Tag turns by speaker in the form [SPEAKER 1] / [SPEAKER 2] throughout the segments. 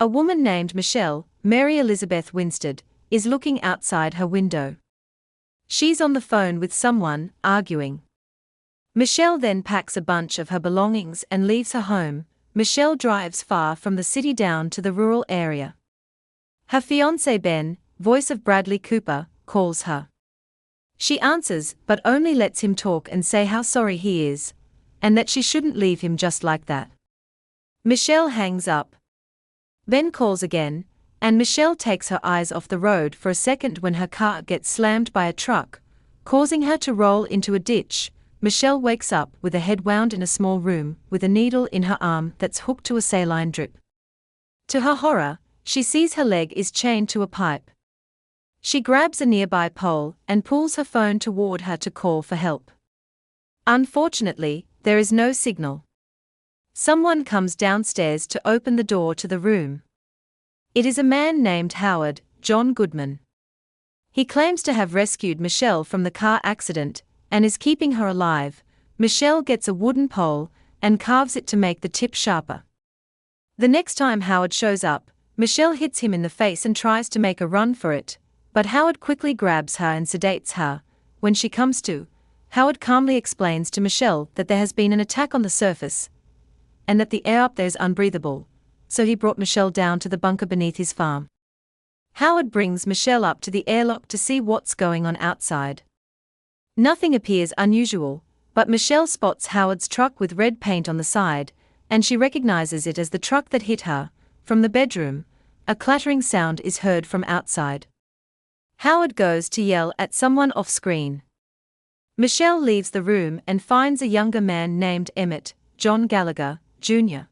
[SPEAKER 1] A woman named Michelle, Mary Elizabeth Winstead, is looking outside her window. She's on the phone with someone, arguing. Michelle then packs a bunch of her belongings and leaves her home. Michelle drives far from the city down to the rural area. Her fiancé Ben, voice of Bradley Cooper, calls her. She answers but only lets him talk and say how sorry he is, and that she shouldn't leave him just like that. Michelle hangs up. Ben calls again, and Michelle takes her eyes off the road for a second when her car gets slammed by a truck, causing her to roll into a ditch. Michelle wakes up with a head wound in a small room with a needle in her arm that's hooked to a saline drip. To her horror, she sees her leg is chained to a pipe. She grabs a nearby pole and pulls her phone toward her to call for help. Unfortunately, there is no signal. Someone comes downstairs to open the door to the room. It is a man named Howard, John Goodman. He claims to have rescued Michelle from the car accident and is keeping her alive. Michelle gets a wooden pole and carves it to make the tip sharper. The next time Howard shows up, Michelle hits him in the face and tries to make a run for it, but Howard quickly grabs her and sedates her. When she comes to, Howard calmly explains to Michelle that there has been an attack on the surface, and that the air up there is unbreathable, so he brought Michelle down to the bunker beneath his farm. Howard brings Michelle up to the airlock to see what's going on outside. Nothing appears unusual, but Michelle spots Howard's truck with red paint on the side, and she recognizes it as the truck that hit her. From the bedroom, a clattering sound is heard from outside. Howard goes to yell at someone off-screen. Michelle leaves the room and finds a younger man named Emmett, John Gallagher, Jr.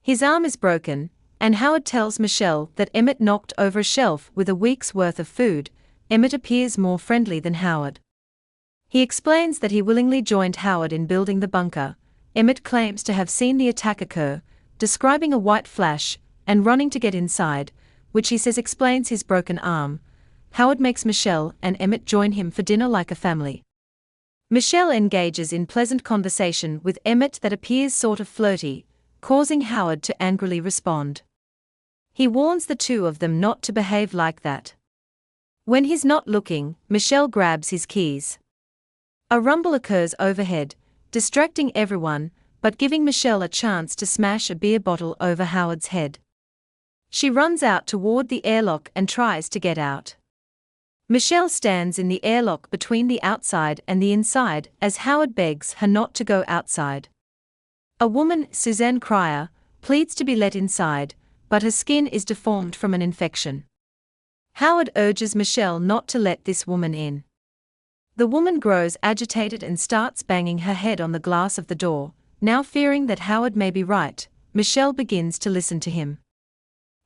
[SPEAKER 1] His arm is broken, and Howard tells Michelle that Emmett knocked over a shelf with a week's worth of food. Emmett appears more friendly than Howard. He explains that he willingly joined Howard in building the bunker. Emmett claims to have seen the attack occur, describing a white flash, and running to get inside, which he says explains his broken arm. Howard makes Michelle and Emmett join him for dinner like a family. Michelle engages in pleasant conversation with Emmett that appears sort of flirty, causing Howard to angrily respond. He warns the two of them not to behave like that. When he's not looking, Michelle grabs his keys. A rumble occurs overhead, distracting everyone, but giving Michelle a chance to smash a beer bottle over Howard's head. She runs out toward the airlock and tries to get out. Michelle stands in the airlock between the outside and the inside as Howard begs her not to go outside. A woman, Suzanne Cryer, pleads to be let inside, but her skin is deformed from an infection. Howard urges Michelle not to let this woman in. The woman grows agitated and starts banging her head on the glass of the door. Now fearing that Howard may be right, Michelle begins to listen to him.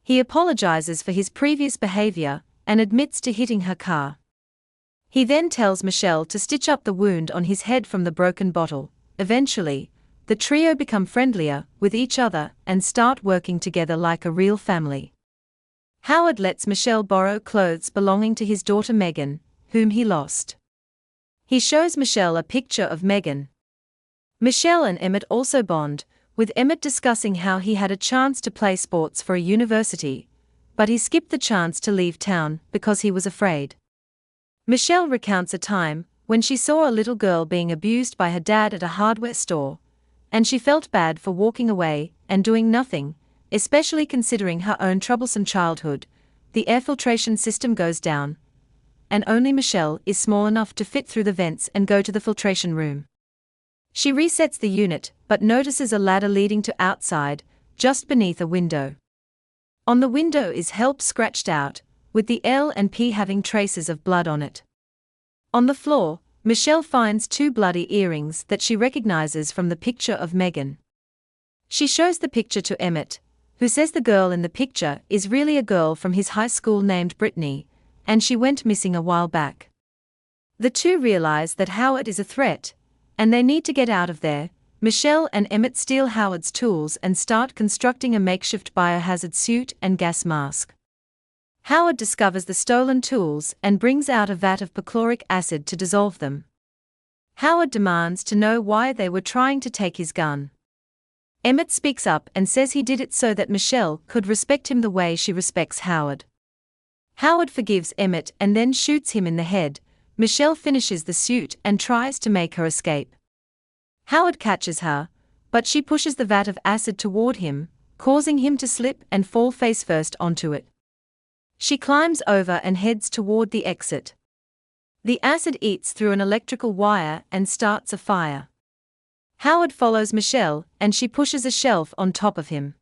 [SPEAKER 1] He apologizes for his previous behavior and admits to hitting her car. He then tells Michelle to stitch up the wound on his head from the broken bottle. Eventually, the trio become friendlier with each other and start working together like a real family. Howard lets Michelle borrow clothes belonging to his daughter Megan, whom he lost. He shows Michelle a picture of Megan. Michelle and Emmett also bond, with Emmett discussing how he had a chance to play sports for a university, but he skipped the chance to leave town because he was afraid. Michelle recounts a time when she saw a little girl being abused by her dad at a hardware store, and she felt bad for walking away and doing nothing, especially considering her own troublesome childhood. The air filtration system goes down, and only Michelle is small enough to fit through the vents and go to the filtration room. She resets the unit, but notices a ladder leading to outside, just beneath a window. On the window is help scratched out, with the L and P having traces of blood on it. On the floor, Michelle finds two bloody earrings that she recognizes from the picture of Megan. She shows the picture to Emmett, who says the girl in the picture is really a girl from his high school named Brittany, and she went missing a while back. The two realize that Howard is a threat, and they need to get out of there. Michelle and Emmett steal Howard's tools and start constructing a makeshift biohazard suit and gas mask. Howard discovers the stolen tools and brings out a vat of perchloric acid to dissolve them. Howard demands to know why they were trying to take his gun. Emmett speaks up and says he did it so that Michelle could respect him the way she respects Howard. Howard forgives Emmett and then shoots him in the head. Michelle finishes the suit and tries to make her escape. Howard catches her, but she pushes the vat of acid toward him, causing him to slip and fall face-first onto it. She climbs over and heads toward the exit. The acid eats through an electrical wire and starts a fire. Howard follows Michelle, and she pushes a shelf on top of him.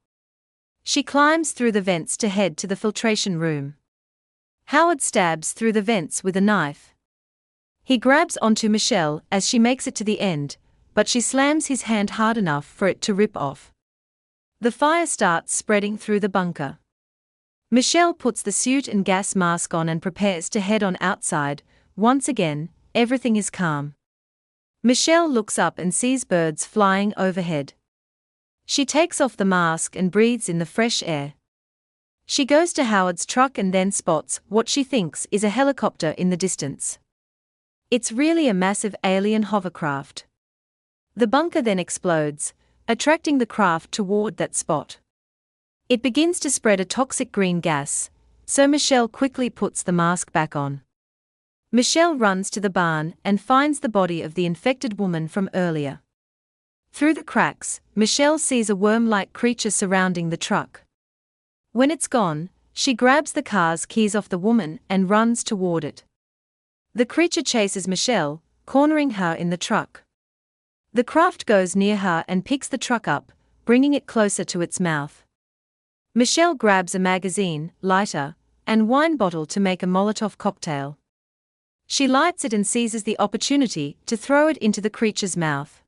[SPEAKER 1] She climbs through the vents to head to the filtration room. Howard stabs through the vents with a knife. He grabs onto Michelle as she makes it to the end, but she slams his hand hard enough for it to rip off. The fire starts spreading through the bunker. Michelle puts the suit and gas mask on and prepares to head on outside. Once again, everything is calm. Michelle looks up and sees birds flying overhead. She takes off the mask and breathes in the fresh air. She goes to Howard's truck and then spots what she thinks is a helicopter in the distance. It's really a massive alien hovercraft. The bunker then explodes, attracting the craft toward that spot. It begins to spread a toxic green gas, so Michelle quickly puts the mask back on. Michelle runs to the barn and finds the body of the infected woman from earlier. Through the cracks, Michelle sees a worm-like creature surrounding the truck. When it's gone, she grabs the car's keys off the woman and runs toward it. The creature chases Michelle, cornering her in the truck. The craft goes near her and picks the truck up, bringing it closer to its mouth. Michelle grabs a magazine, lighter, and wine bottle to make a Molotov cocktail. She lights it and seizes the opportunity to throw it into the creature's mouth.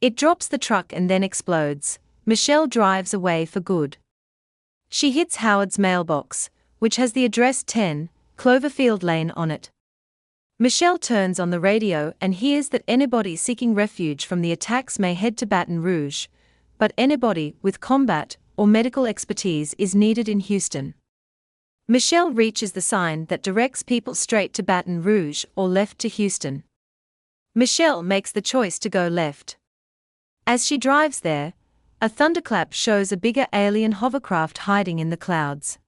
[SPEAKER 1] It drops the truck and then explodes. Michelle drives away for good. She hits Howard's mailbox, which has the address 10, Cloverfield Lane on it. Michelle turns on the radio and hears that anybody seeking refuge from the attacks may head to Baton Rouge, but anybody with combat or medical expertise is needed in Houston. Michelle reaches the sign that directs people straight to Baton Rouge or left to Houston. Michelle makes the choice to go left. As she drives there, a thunderclap shows a bigger alien hovercraft hiding in the clouds.